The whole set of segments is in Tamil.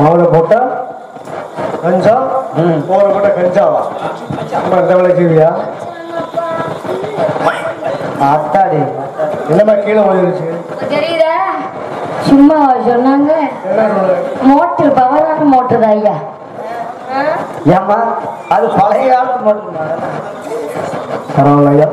அவளை போட்டா கஞ்சா போற போட்ட கஞ்சாவா அந்த விளைக்குவியா அத்தாடி என்னமா கீழே விழுந்துருச்சு தெரியுதா சும்மா சொன்னாங்க மோட்டர் பவரான மோட்டர் தான் ஐயா ஏமா அது பழைய காலத்து மோட்டர் பரவாயில்லையா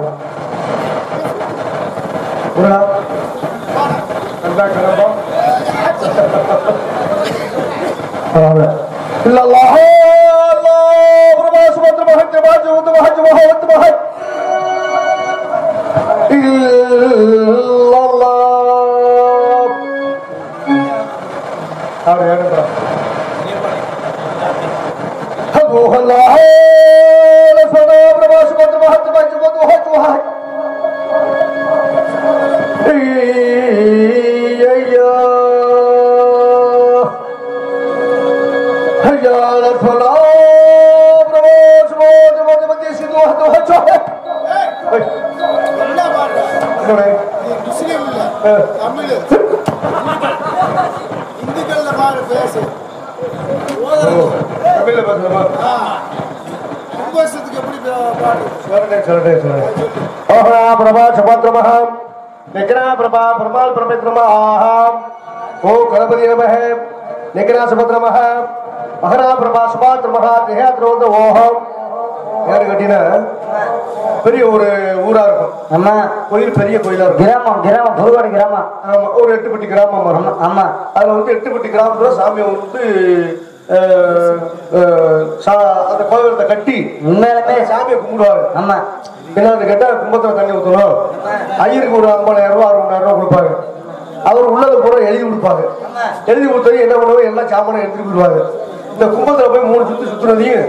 பெரிய ஒரு ஊரா இருக்கும். ஆமா, கோயில் பெரிய கோயிலா இருக்கும். கிராமம் கிராமம் புதுவாடி கிராமம். ஆமா, ஒரு 8பட்டி கிராமம் வரும். ஆமா, அதுல வந்து 8பட்டி கிராமத்துல சாமியை வந்து அந்த கோவிலத்தை கட்டி உண்மையிலுமே சாமியை கும்பிடுவாங்க. ஆமா, என்ன கேட்டா கும்பத்துல தண்ணி ஊற்றணும். ஐயருக்கு ஒரு 50,000 ரூபா 60,000 ரூபா கொடுப்பாங்க. அவர் உள்ளது பூரா எழுதி கொடுப்பாங்க. எழுதி கொடுத்தது என்ன பண்ணுவாங்க, எல்லா சாமானும் எடுத்துட்டு போயிடுவாங்க. இந்த கும்பத்துல போய் 3 சுத்து சுத்துனதையும்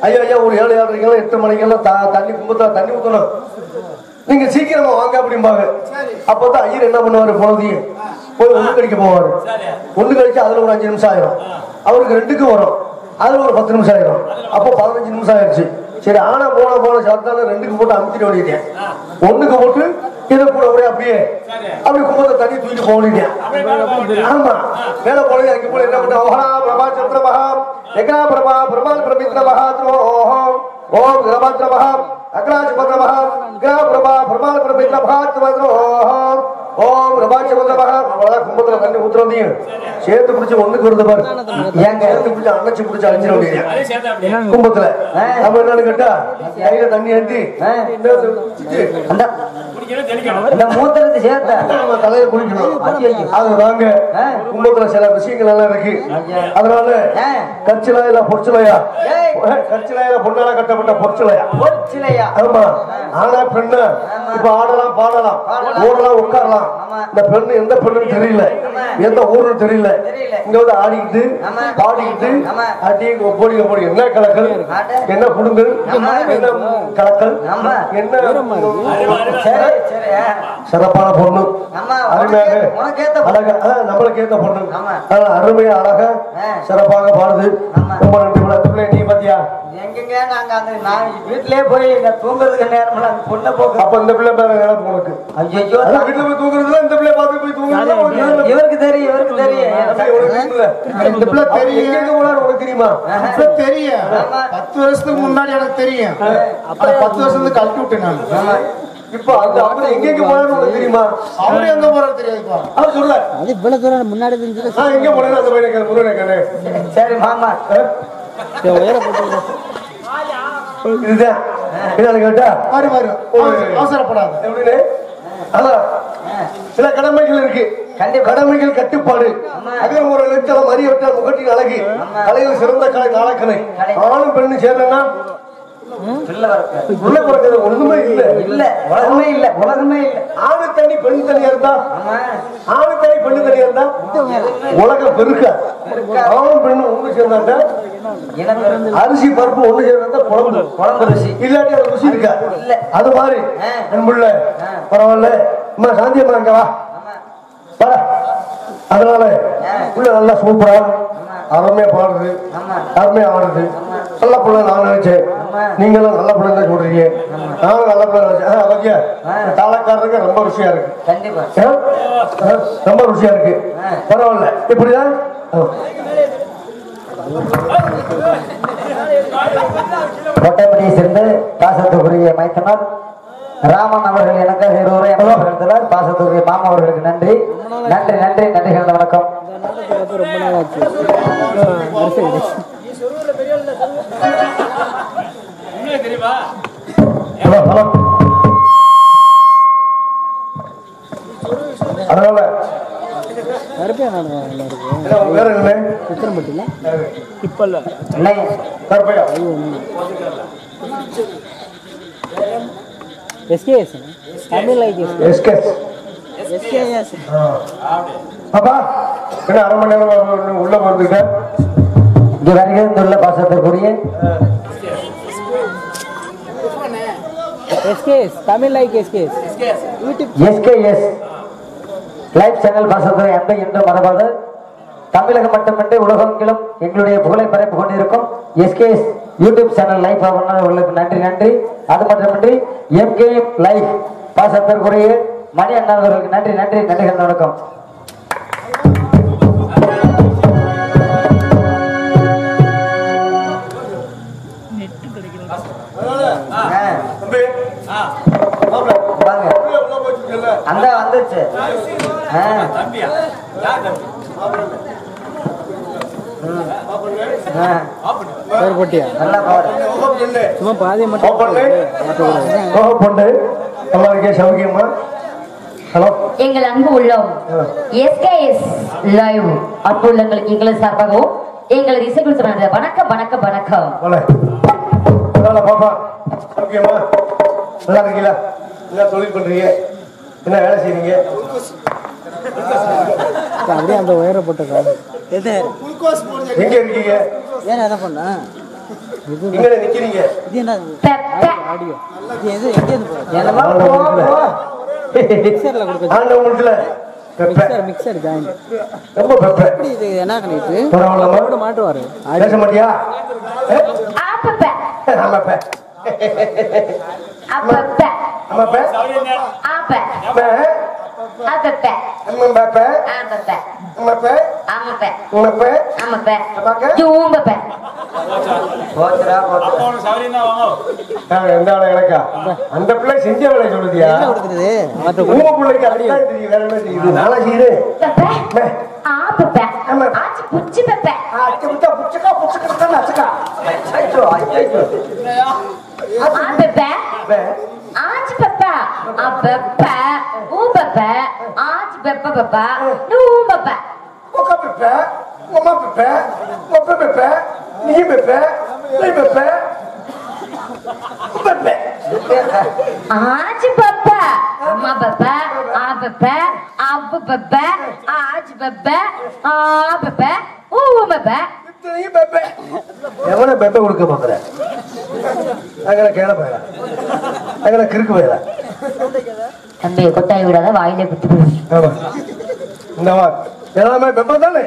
ஐயா ஐயா ஒரு 7 7:30 8 மணிக்கெல்லாம் தண்ணி கும்பத்துல தண்ணி ஊற்றணும், நீங்க சீக்கிரமா வாங்க அப்படிம்பாங்க. அப்பதான் ஐயர் என்ன பண்ணுவாரு, போனதையும் போய் ஒண்ணு கழிக்க போவாரு. ஒண்ணு கழிச்சு அதுல ஒரு 5 நிமிஷம் ஆயிரும். அவருக்கு 2க்கும் வரும், அதுல ஒரு 10 நிமிஷம் ஆயிரும். அப்போ 15 நிமிஷம் ஆயிடுச்சு. சரி, ஆனா போன சாத்தான 2க்கு போட்டு அமுத்திட்டு ஓடிட்டேன். 1க்கு போட்டு இதை கூட அப்படியே அப்படி கும்பத்தை தண்ணி தூக்கிட்டு போனிட்டேன். ஆமா, மேல போனது அங்கே போல என்ன பண்ண ஓஹா பிரபா சந்திர மகாம் எகனா பிரபா பிரபால் பிரமித்ர மகாத்ரோ ஓம் கிரபாத்ர மகாம் அக்ராஜ் பத்ர மகாம் கிரா பிரபா பிரபால் பிரமித்ர மகாத்ரோ ஓம் ரபாட்ச பத்ர மகாம். அவ்வளவுதான், கும்பத்துல தண்ணி ஊத்துறதையும் சேர்த்து பிடிச்சி 1க்கு வருது பாரு. ஏங்க சேர்த்து பிடிச்சி அணைச்சு பிடிச்சி அழிச்சிட முடியும் கும்பத்துல. நம்ம என்னன்னு கேட்டா கையில தண்ணி ஏந்தி அந்த மூத்திரத்தை சேர்த்த நம்ம தலையில குளிக்கணும். அது வாங்க கும்பத்துல சில விஷயங்கள் எல்லாம் இருக்கு. அதனால கற்சிலையா பொற்சிலையா, கற்சிலையா பொண்ணால கட்டப்பட்ட பொற்சிலையா. ஆமா, ஆனா பெண்ணு இப்ப ஆடலாம் பாடலாம் ஓடலாம் உட்காரலாம். இந்த பெண்ணு எந்த பெண்ணுன்னு தெரியல, எந்த ஊருன்னு தெரியல. இங்க வந்து ஆடிக்கிட்டு பாடிக்கிட்டு அடியே போடி போடி என்ன கலக்கல் என்ன புடுங்கல் என்ன கலக்கல் என்ன சிறப்பான பொண்ணு, அருமையாக அழகா நம்மளுக்கு ஏத்த பொண்ணு, அருமையா அழகா சிறப்பாக பாடுது. ரொம்ப நன்றி. நீ பாத்தியா எங்கெங்க நாங்க அந்த வீட்டிலேயே போய் தூங்குறதுக்கு நேரம் அந்த பொண்ணை போக்கு. அப்ப இந்த பிள்ளை பேர நேரம் உனக்கு ஐயோ வீட்டுல போய் தூங்குறதுல இந்த பிள்ளை பார்த்து போய் தூங்குறது இவருக்கு தெரியும், இவருக்கு தெரியும். இந்த பிள்ளை தெரியும், எங்க போனாலும் உனக்கு தெரியுமா? தெரியும், 10 வருஷத்துக்கு முன்னாடி எனக்கு தெரியும். 10 வருஷத்துக்கு கழட்டி விட்டேன் நான். இப்ப அந்த அப்படி எங்க போனாலும் உனக்கு தெரியுமா? அவரு எங்க போறாரு தெரியாதுப்பா. அவர் சொல்ல அது இவ்வளவு தூரம் முன்னாடி தெரிஞ்சது. நான் எங்க போனேன் அந்த பையனுக்கு முருகனை கண்ணே. சரி மாமா, இதுதான் கேட்டா அவசரப்படாது. எப்படின்னு அதான் சில கடமைகள் இருக்கு. கடமைகள் கட்டுப்பாடு. அதே ஒரு லட்சம் மறிய விட்டால் முகட்டின் அழகு கலையில் சிறந்த கலை நாளக்கலை. ஆணும் பெண்ணு சேர்ந்தா உள்ள பிறக்கிறது ஒண்ணுமே இல்ல இல்ல உலகமே இல்ல உலகமே இல்ல. ஆணு தண்ணி பெண்ணு தனியா இருந்தா ஆணு தண்ணி பெண்ணு தனியா இருந்தா உலகம் பெருக்க ஆணும் பெண்ணு ஒண்ணு சேர்ந்தாட்டா அரிசி பருப்பு ஒண்ணு சேர்ந்தா குழம்பு குழம்பு ருசி இல்லாட்டி அது ருசி இருக்கா இல்ல. அது மாதிரி என் புள்ள பரவாயில்ல அம்மா சாந்தியம்மா இங்க வா. அதனால உள்ள நல்லா சூப்பரா அருமையா பாடுது அருமையா ஆடுது. நல்ல பிள்ளை நான் நினைச்சேன், நீங்களும் நல்ல பிள்ளை தான் சொல்றீங்க. நானும் நல்ல பிள்ளை நினைச்சேன். தாளக்காரருக்கு ரொம்ப ருசியா இருக்கு, ரொம்ப ருசியா இருக்கு. பரவாயில்ல இப்படிதான். கோட்டைப்பட்டியை சேர்ந்து பாசத்துக்குரிய மைத்தனர் ராமன் அவர்கள் எனக்காக இருவரை அமர்ந்திருந்தார். பாசத்துக்குரிய மாமா அவர்களுக்கு நன்றி நன்றி நன்றி நன்றி. வணக்கம். ரொம்ப நாள் ஆச்சு. அதனால கருப்பையா வேற என்ன சித்திரம்பட்டியில இப்ப இல்ல Karuppaiah SKS Tamil like SKS SKS. அப்பா என்ன அரை மணி நேரம் உள்ள வந்துட்டேன். இங்கு வருகின்ற பாசத்திற்குரிய SKS Tamil like SKS YouTube SKS live channel பாசத்துறை அன்பை என்று மறவாது தமிழகம் மட்டுமின்றி உலகெங்கிலும் எங்களுடைய புகழை பரப்பிக் கொண்டிருக்கும் எஸ்கேஎஸ் யூடியூப் சேனல் லைவ் அவர்களுக்கு நன்றி நன்றி. அது மட்டுமின்றி எம்கே லைவ் பாசத்திற்குரிய மணி அண்ணா அவர்களுக்கு நன்றி நன்றி நன்றிகள். வணக்கம். அந்த வந்துச்சு போட்டியா நல்லா பாரு. சும்மா பாதியை மட்டும் பொண்ணு நல்லா இருக்கே சௌக்கியமா. ஹலோ எங்கள் அன்பு உள்ளம் எஸ்கேஎஸ் லைவ் அன்பு உள்ளங்களுக்கு எங்களது சார்பாகவும் எங்களது இசைக்குழு வணக்கம் வணக்கம் வணக்கம். பாப்பா சௌக்கியமா நல்லா இருக்கீங்களா? என்ன தொழில் பண்றீங்க? என்ன வேலை செய்றீங்க? அப்படியே அந்த உயர போட்டுருக்காங்க. எங்க இருக்கீங்க? ஏன் என்ன பண்ண எங்க நிக்கிறீங்க? இது என்ன ஆடியோ இது மிக்சர்ல கொடுக்க ஆண்டவங்கத்துல மிக்சர் ஜாயின் ரொம்ப பெப்ப. இது என்ன கணிட்டு பரவாயில்ல மாட்டுவாரு. பேச மாட்டியா? ஆப்பப்ப ஆமாப்ப அப்பப்ப ஆமாப்ப ஆப்ப அப்ப அப்பப்ப அம்மாப்ப ஆப்பப்ப அம்மாப்ப ஆமப்ப அம்மாப்ப ஆமப்ப அப்பாக்க ஜூம்பப்ப போச்சுரா எந்த வேலை எனக்கா? அந்த பிள்ளை செஞ்ச வேலை சொல்லுதியா? என்ன கொடுக்குறது உங்க பிள்ளைக்கு அதுதான் தெரியும், வேற என்ன தெரியுது? நாளா செய்யுது பப்ப ஆப்பப்ப ஆச்சி புச்சி பப்ப புச்சுக்கா புச்சுக்கா நச்சுக்கா ஆப்பப்ப ஆச்சி பப்ப அப்பப்ப ஊப்பப்ப ஆச்சி பப்ப பப்ப நூம்பப்ப உக்கா பெப்ப உமா பெப்ப ஒப்ப பெப்ப நீ பெப்ப நீ பெப்ப பெப்ப ஆச்சி பப்ப அம்மா பப்ப ஆப்பப்ப அப்பு பப்ப ஆச்சி பப்ப ஆப்பப்ப ஊம்பப்ப இத்தனையும் பெப்ப. எவனை பெப்ப கொடுக்க பாக்குற? அங்கே கேள போயிடா, அங்கே கிறுக்கு போயிடா. தம்பி கொட்டாய் விடாத வாயிலே குத்தி போடுச்சு. ஆமா இந்த எல்லாமே பெப்ப தானே.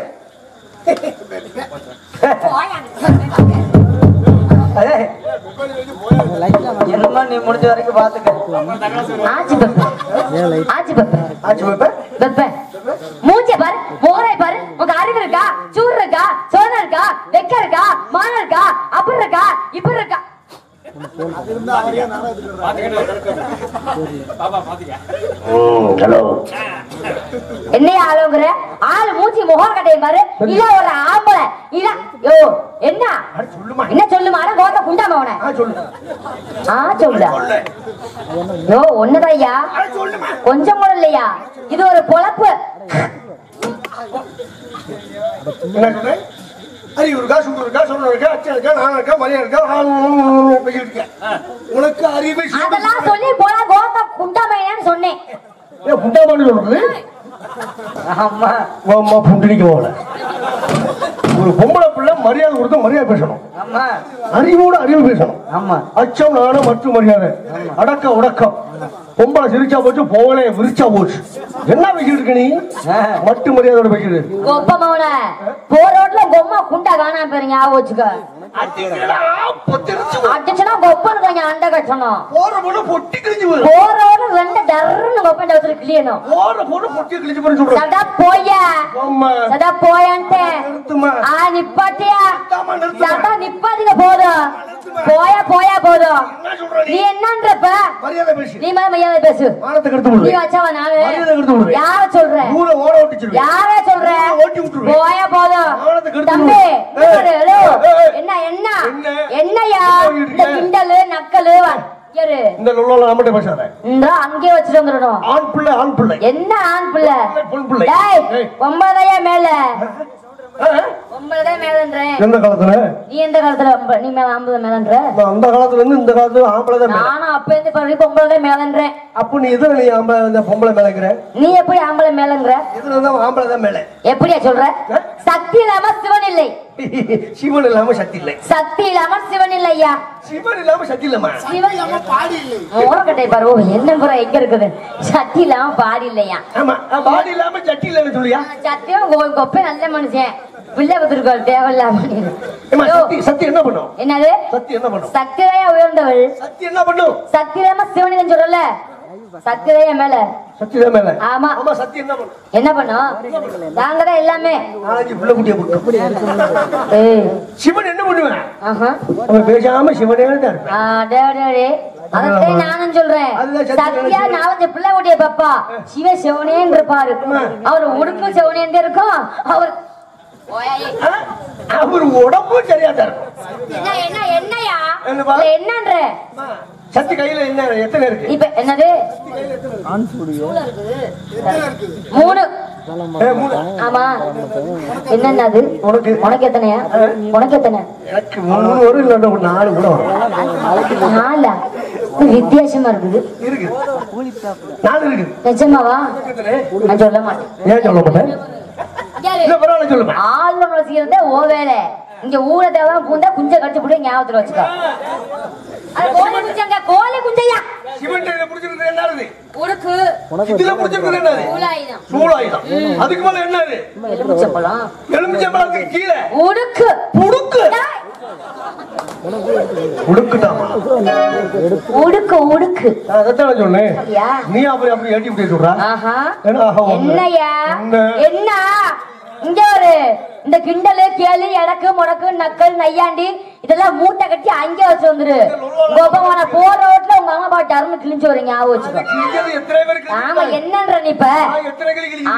என்னமா நீ முடிஞ்ச வரைக்கும் பாத்துக்க. ஆச்சி பப்ப ஆச்சி பப்ப ஆச்சு பெப்ப பப்ப மூஞ்ச பாரு மோரை பாரு. உங்க அறிவு இருக்கா? சூர் இருக்கா? சோழ இருக்கா? வெக்க இருக்கா? மான இருக்கா? அப்படி இருக்கா? இப்படி இருக்கா? ஹலோ என்னைய ஆளுங்கிற ஆளு மூச்சி முகம் கட்டையை பாரு. இல்ல ஒரு ஆம்பளை இல்ல யோ என்ன என்ன சொல்லுமா? கோத்த குண்டாம அவனை சொல்லுடா. யோ ஒண்ணுதையா கொஞ்சம் கூட இல்லையா? இது ஒரு பொழப்பு. என்ன சொன்னேன்? அறிவு இருக்கா? சுண்டு இருக்கா? சொன்ன இருக்கா? அச்சம் இருக்கா? நான் இருக்கா? மரியாதை இருக்கா? உனக்கு அறிவை அதெல்லாம் சொல்லி போனா கோத்த குண்டாமையான்னு சொன்னேன். ஏன் குண்டாமன்னு சொல்றது? ஆமா அம்மா புண்டிக்கு போகல. ஒரு பொம்பளை பிள்ளை மரியாதை கொடுத்து மரியாதை பேசணும். ஆமா அறிவோட அறிவு பேசணும். ஆமா அச்சம் நாணம் மற்றும் மரியாதை அடக்க உடக்கம். பொம்பளை சிரிச்சா போச்சு போகலே விரிச்சா போச்சு. என்ன வைக்கிட்டு இருக்க நீ? மட்டு மரியாதையோட வைக்கிறது. கொப்ப மவன போற ரோட்ல கொம்மா குண்டா காணாம போறீங்க. ஆ வச்சுக்க அடிச்சுனா கொப்பன் கொஞ்சம் அண்ட கட்டணும். போற பொண்ணு பொட்டி கிழிஞ்சு போயிடும். போற ரோட்ல ரெண்டு டர்ன்னு கொப்பன் வச்சுட்டு கிளியணும். போற பொண்ணு பொட்டி கிழிஞ்சு போயிடும் சொல்றேன். சதா போயா அம்மா சதா போயான்ட்டு நிறுத்துமா. நிப்பாட்டியா நிறுத்துமா. சதா நிப்பாட்டிக்க போதும். போயா போயா போதும். என்ன சொல்ற நீ என்னன்றப்ப மரியாதை பேசு. நீ மேல மரியாதை பேசு. மானத்தை கெடுத்து நீ விடுற. வச்சவ நானு மரியாதை கெடுத்து விடுற. யார சொல்ற? ஊர ஓட ஓட்டிச்சிரு. யார சொல்ற? ஓட்டி விட்டுருவேன். போயா போதும். மானத்தை கெடுத்து தம்பி விடுற. ஹலோ என்ன என்ன என்னையா இந்த கிண்டலு நக்கலு யாரு இந்த லொல்லோல நம்மட்ட பேசாத. இந்த அங்கே வச்சிட்டு வந்துடணும். ஆண் பிள்ளை ஆண் பிள்ளை. என்ன ஆண் பிள்ளை? பொன் பிள்ளை. டேய் ஒன்பதையா மேல ஒன்பதையா மேலன்றேன். எந்த காலத்துல? நீ எந்த காலத்துல நீ மேல 50 மேலன்ற? நான் அந்த காலத்துல இருந்து இந்த காலத்துல ஆம்பளை தான் மேல. நானும் அப்ப இருந்து இப்ப ஒன்பதையா மேலன்றேன். அப்ப நீ எதுல நீ ஆம்பளை இந்த பொம்பளை மேலங்கற? நீ எப்படி ஆம்பளை மேலங்கற? எதுல தான் ஆம்பளை தான் மேல? எப்படியா சொல்ற? சக்தி இல்லாம சிவன் இல்லை. சிவன் இல்லாம சக்தி இல்லை. சக்தி இல்லாம சிவன் இல்லையா? சிவன் இல்லாம சக்தி இல்லமா? சிவன் இல்லாம பாடி இல்லை. ஓரக்கட்டை பாரு என்ன புறம் எங்க இருக்குது? சக்தி இல்லாம பாடி இல்லையா? ஆமா பாடி இல்லாம சக்தி இல்லன்னு சொல்லியா? சத்தியம் கொப்பை நல்ல மனுஷன் பிள்ளை பத்திருக்காள் தேவையில்லாம. சக்தி என்ன பண்ணும்? என்னது சக்தி என்ன பண்ணும்? சக்திரையா உயர்ந்தவள். சக்தி என்ன பண்ணும்? சக்தி இல்லாம சிவனிதன் சொல்றல சக்திரையா மேல. சக்தி தான் மேல. ஆமா ஆமா சக்தி என்ன பண்ணும்? என்ன பண்ணும்? நாங்க தான் எல்லாமே. ஆஜி புள்ள குட்டிய போட்டு. ஏய் சிவன் என்ன பண்ணுவான்? ஆஹா அவன் பேசாம சிவனே தான் இருப்பான். டேடே அதே நானும் சொல்றேன். சத்யா 4 பிள்ளை குட்டிய பாப்பா சிவ சிவனேன்னு இருப்பாரு. அவர் உடுக்கும் சிவனேன்னு இருக்கும். அவர் அவர் உடம்பு சரியா தான் இருக்கும். என்ன என்ன என்னையா என்னப்பா? என்னன்ற சக்தி கையில என்ன எத்தனை இருக்கு? இப்ப என்னது? 3. ஆமா என்னது? உனக்கு எத்தனையா? உனக்கு எத்தனை? எனக்கு 3 வரும் இல்ல 4 கூட வரும். 4 வித்தியாசமா இருக்குது. இருக்கு 4 இருக்கு. நிஜமாவா? நான் சொல்ல மாட்டேன். ஏன் சொல்ல மாட்டேன்? இல்ல பரவாயில்ல சொல்லுமா. ஆளுநர் வச்சுக்கிறதே ஓ வேலை. இங்க ஊரை தேவை பூந்தா குஞ்ச கடிச்சு போட்டு ஞாபகத்துல வச்சுக்கோ. அது கோழி குஞ்சங்க கோழி குஞ்சையா. சிவன் இத புடிச்சிருக்கிறது என்னது? உடுக்கு. இதுல புடிச்சிருக்கிறது என்னது? சூலாயுதம். சூலாயுதம். அதுக்கு மேல என்னது? எலுமிச்சம்பழம். எலுமிச்சம்பழத்துக்கு கீழ உடுக்கு. புடுக்கு. உடுக்குதாமா? உடுக்கு உடுக்கு. அதத்தான் சொன்னேன். நீ அப்படி ஏட்டி விட்டு சொல்றா? ஆஹா என்னையா? என்ன இங்க ஒரு இந்த கிண்டலு கேளு எடக்கு முடக்கு நக்கல் நையாண்டி இதெல்லாம் மூட்டை கட்டி அங்கே வச்சு வந்துரு. கோபமான போற ரோட்ல உங்க அம்மா பாட்டு அருண் கிழிஞ்சு வரீங்க. ஆமா என்னன்ற நீ இப்ப?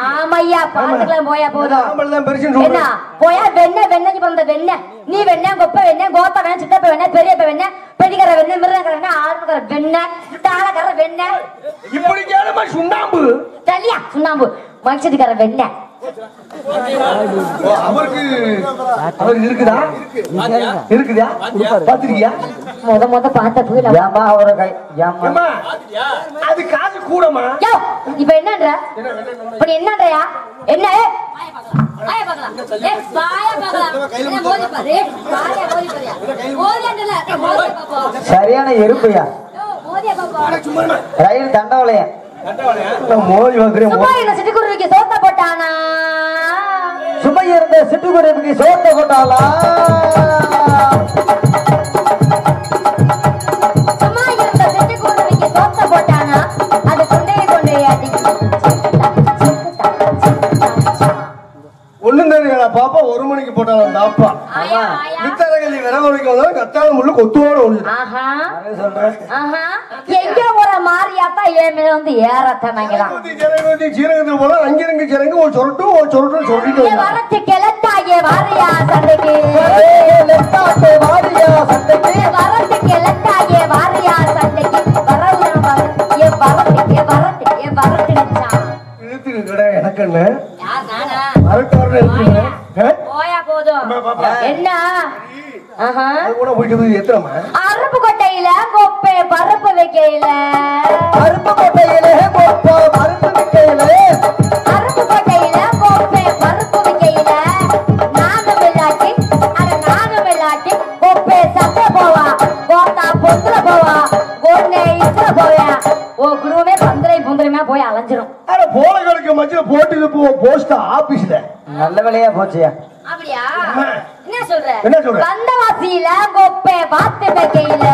ஆமையா பாத்துக்கலாம் போயா போதும். என்ன போயா வெண்ண வெண்ணெய் பிறந்த வெண்ணெய். நீ வெண்ணெய் கொப்ப வெண்ணெய் கோப்ப வெண்ணெய் சித்தப்ப வெண்ணெய் பெரியப்ப வெண்ணெய் பெடிக்கிற வெண்ணெய் மிருகக்கிற வெண்ணெய் ஆளுக்கிற வெண்ணெய் தாளக்கிற வெண்ணெய் இப்படி கேளுமா சுண்ணாம்பு தலியா சுண்ணாம்பு மனுஷத்துக்கிற வெண்ணெய். அவருக்கு இருக்குதா? இருக்குதா? பாத்திருக்கியா? முத பார்த்த புயல அவரை கை அது காசு கூடமா? இப்ப என்னன்ற இப்ப என்னன்றயா? என்ன சரியான எருப்பையா ரயில் தண்டவளையம் மோதி வைக்கிறேன். சிட்டுக்குருவிக்கு சோத்த போட்டானா? சுமை இருந்த சிட்டுக்குருவிக்கு சோத்த போட்டாளா? சும்மா இருந்த சிட்டுக்குருவிக்கு சோத்த போட்டானா? அது கொண்டே ஒண்ணும் தெரியல பாப்பா. 1 மணிக்கு போட்டாலும் அந்த அப்பா மித்தரகளி விரவழிக்கு வந்தாலும் கத்தாத முள்ளு கொத்துவோட ஒண்ணு. எங்க ஒரு மாறியாத்தா என் மேல வந்து ஏறத்தானாங்களாம். சீரகத்தில் போல அங்கிருங்க சிறங்கு ஒரு சொரட்டு சொல்லிட்டு வரத்து கிளத்தாகிய வாரியா சண்டைக்கு வாரியா சண்டைக்கு வரத்து கிளத்தாகிய வாரியா சண்டைக்கு வரத்து இழுத்துக்கு கடை எனக்கு என்ன போயா போதும். என்ன கூட போயிட்டு எத்தனை அருப்பு கொட்டையில கொப்ப போவா ஒண்ணு இதுல போவேன் உன் குடும்பமே பந்தரை புந்தரமா போய் அலைஞ்சிரும். ஆனா போலகளுக்கு மத்தியில போட்டு போஸ்ட் ஆபீஸ்ல நல்ல வேலையா போச்சியா. அப்படியா? என்ன சொல்ற? என்ன சொல்ற? வந்தவாசியில கொப்பை வாத்து வைக்கையில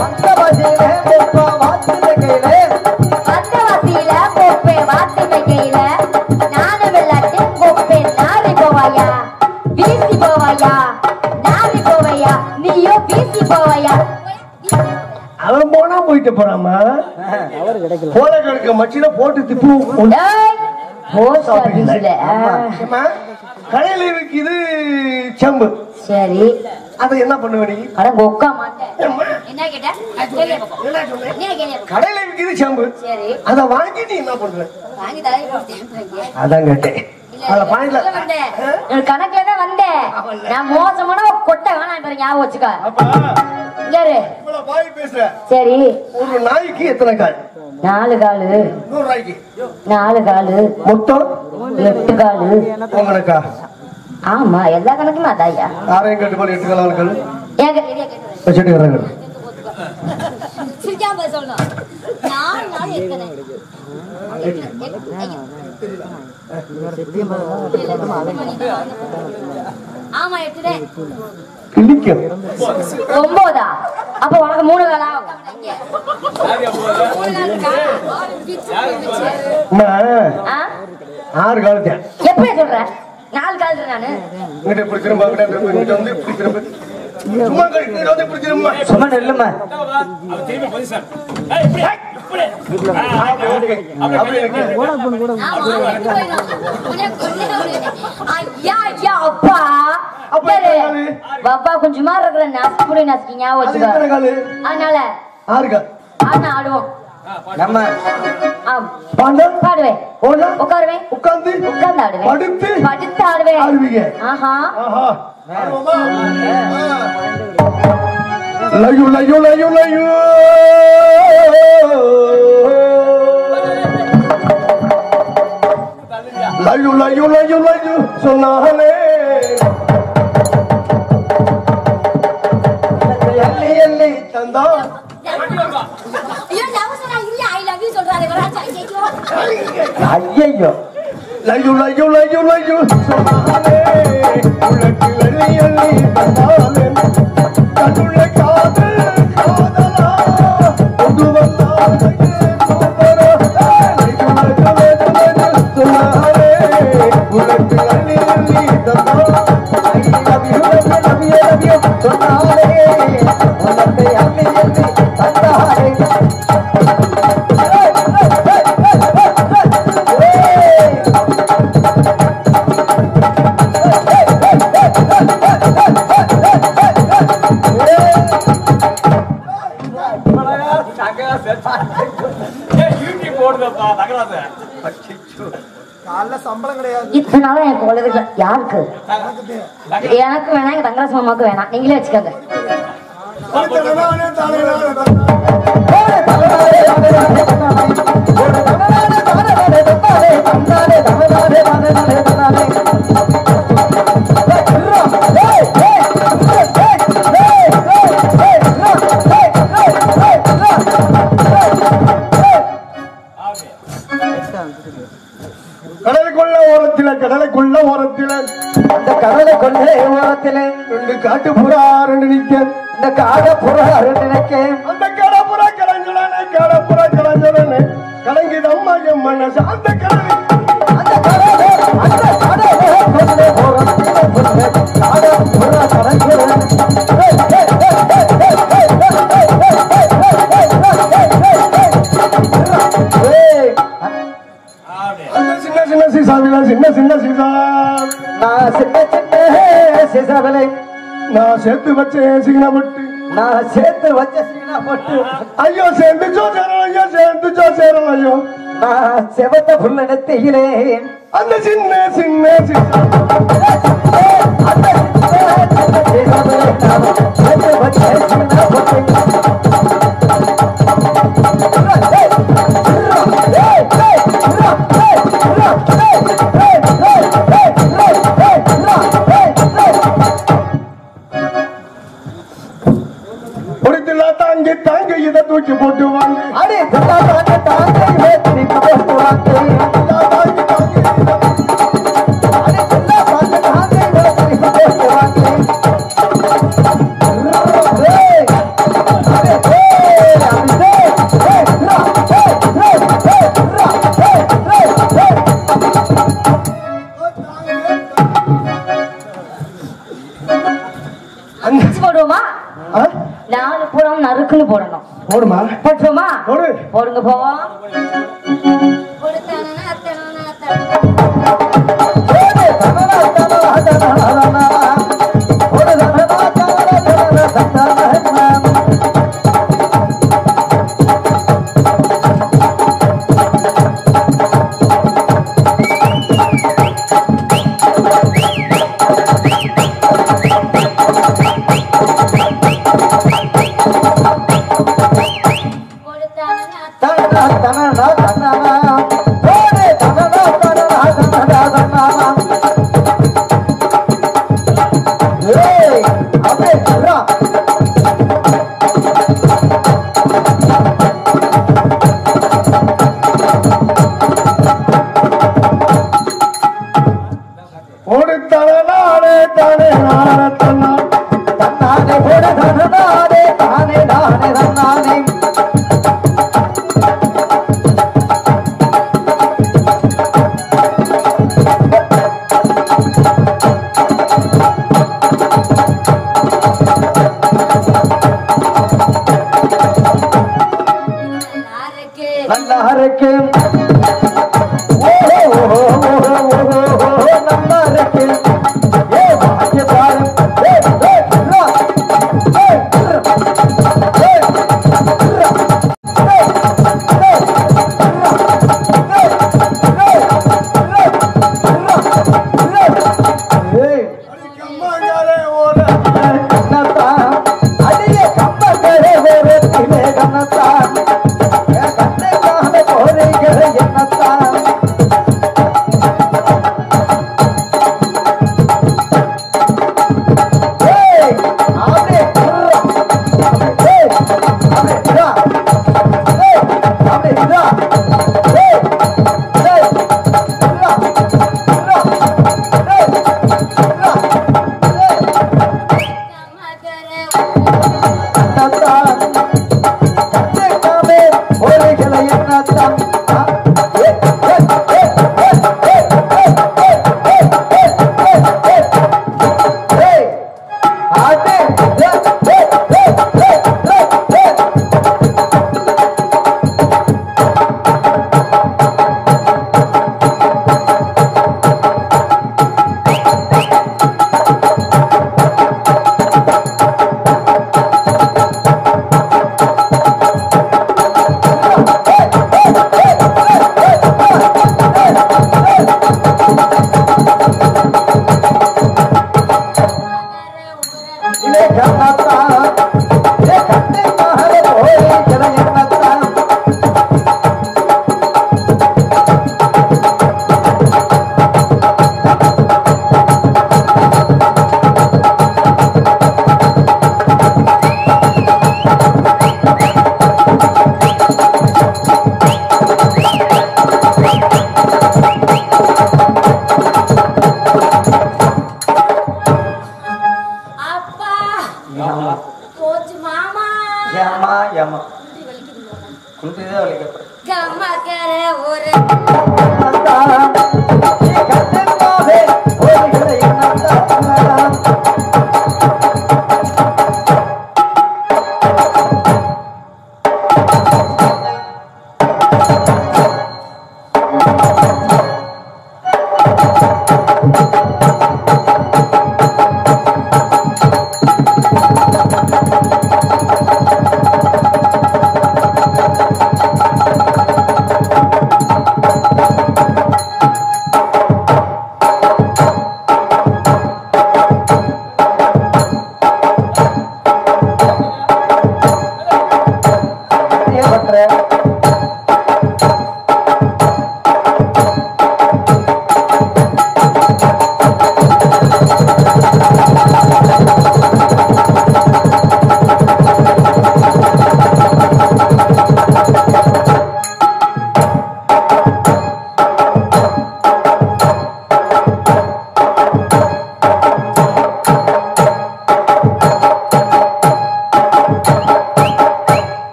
வந்தவாசியில கொப்பை வாத்து வைக்கையில வந்தவாசியில கொப்பை வாத்து வைக்கையில நானும் விளையாட்டு கொப்பை நாரி போவாயா வீசி போவாயா நாரி போவாயா நீயோ வீசி போவாயா. அவன் போனா போயிட்டு போறாமா அவர் கிடைக்கல. போலகளுக்கு மத்தியில போட்டு திப்பு போஸ்ட் ஆபீஸ்ல. கடையில இருக்குது செம்பு. சரி அதை என்ன பண்ணுவ நீ? அட கொக்கா மாட்டேன். ஏம்மா, என்ன கேட்ட? என்ன சொன்னேன்? என்ன கேட்ட? கடையில இருக்குது செம்பு. சரி அதை வாங்கி நீ என்ன பண்ற? வாங்கி தலையில போட்டேன். அதான் கேட்டேன். அத பாயிண்ட்ல கணக்குல தான் வந்தேன். நான் மோசமான ஒரு கொட்டை வேணாம் பாரு, ஞாபகம் வச்சுக்க. யாரு இவ்வளவு பாய் பேசுற? சரி ஒரு நாய்க்கு எத்தனை கால்? 4 காலு 100 ரூபாய்க்கு 4 காலு மொத்தம் 8 காலு. உங்களுக்கா? ஆமா எல்லா கணக்குமே அதாயா. ஆரையும் கட்டு போல 8 கால் ஏங்க ரெடியா கேட்டு வச்சுட்டு வர்றாங்க. சிரிக்காம சொல்லணும். 4 நாள் எத்தனை? ஆமா 8 கிளிக்கும் 9. அப்ப உனக்கு 3 காலா? அம்மா, ஆ? 6 காலத்தேன். எப்படி சொல்ற? 4 கால் நானு. இங்கிட்ட இப்படி திரும்ப இங்கிட்ட வந்து இப்படி திரும்ப சும்மா இங்கிட்ட வந்து இப்படி திரும்ப சும்மா நெல்லுமா. அப்படி இருக்கு. ஐயா ஐயா அப்பா அப்ப சரி. எத்தனை காலு? பாப்பா கொஞ்சமா இருக்கிற நசுக்குடி நசுக்கி ஞாபகம் அது எத்தனை வச்சுக்க. காலு? அதனால 6 கால். ஆனா ஆடுவோம். நம்ம ஆம் பாண்டா பாடுவேன் போடா உட்காருவேன் உட்கார்ந்து உட்கார்ந்து ஆடுவேன் படுத்து படுத்து ஆடுவேன். ஆடுவீங்க. ஆஹா ஆஹா. லயு லயு லயு லயு லயு லயு லயு லயு சொன்னாலே எல்லி எல்லி தந்தா ஐயோ லயு லயு லயு லயு சொன்னாலே உனக்கு எல்லி எல்லி தந்தாலே கண்ணுள்ள காதல் காதலா கொண்டு வந்தால் சூப்பரா லயு லயு லயு லயு சொன்னாலே உனக்கு எல்லி எல்லி தந்தா ஐ லவ் யூ சொன்னாலே உனக்கு அள்ளி அள்ளி தந்தாலே. இத்தனை நாளா எனக்கு உலகத்துல யாருக்கு எனக்கு வேணாம் எங்க தங்கராஜ் மாமாவுக்கு வேணாம் நீங்களே வச்சுக்கோங்க. கடலைக்குள்ள ஓரத்தில அந்த கடலை கொள்ளை ஓரத்திலே 2 காட்டு புறா 2 நிக்க இந்த காட புறா நினைக்க அந்த கடப்புறா கலஞ்சுடனே கலங்கிது அம்மா என் மனசு அந்த கடலை அந்த கடலை கொள்ளை ஓரத்திலே காட புறா கலங்குறேன். சின்ன சின்ன சீசாவில சின்ன சின்ன சீசா நான் சின்ன சின்ன சிசாவிலை நான் சேர்த்து வச்சேன் சிங்கப்பட்டு நான் சேர்த்து வச்ச சீனா போட்டு ஐயோ சேர்ந்துச்சோ சேரலாம் ஐயோ சேர்ந்துச்சோ சேரலாம் ஐயோ நான் செவத்த புள்ள நெத்தியிலே அந்த சின்ன சின்ன சீசா அந்த சின்ன சிசாவிலை நான் சேர்த்து வச்ச சீனா போட்டு தாங்கி தாங்க இதை தூக்கி போட்டு வாங்க அடி தன்னா தாங்க வேத்தி போட்டு வாங்க தாங்க தாங்க அடி தன்னா தாங்க வேத்தி போட்டு வாங்க போடுவோமா? 4 புறம் நறுக்குன்னு போடணும். போடுமா போட்டுமா? போடு போடுங்க போவோம்.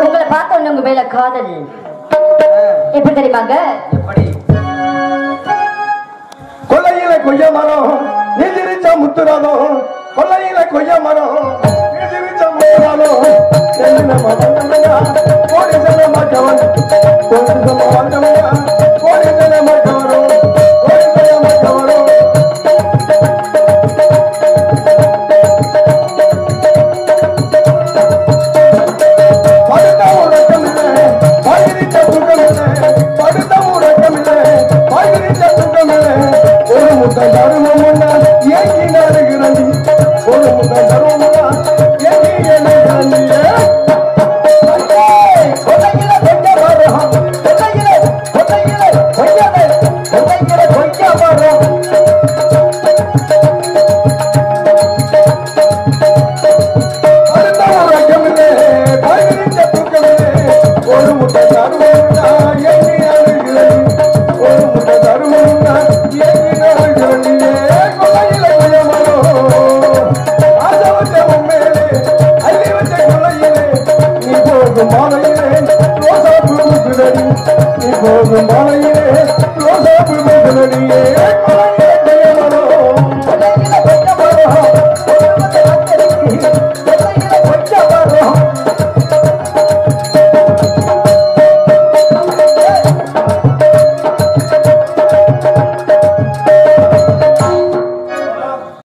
உங்களை பார்த்த உடனே உங்க மேல காதல் எப்படி தெரியுமாங்க? கொல்லையில கொய்ய மரம் நீதிரிச்ச முத்துறாதோ, கொல்லையில கொய்ய மரம் நீதிரிச்ச முத்துறாதோ, கோடி செல்ல மாட்டவன் கோடி செல்ல மாட்டவன் கோடி செல்ல மாட்டவனோ கோடி செல்ல மாட்டவனோ படுத்த உறக்கமில்லை பகிரித்த துக்கமில்லை, படுத்த உறக்கமில்லை பகிரித்த துக்கமில்லை, ஒரு முட்டை தருமமுன்னா ஏங்கி நடுகிறண்டி, ஒரு முட்டை தருமமுன்னா ஏங்கி நடுகிறண்டி.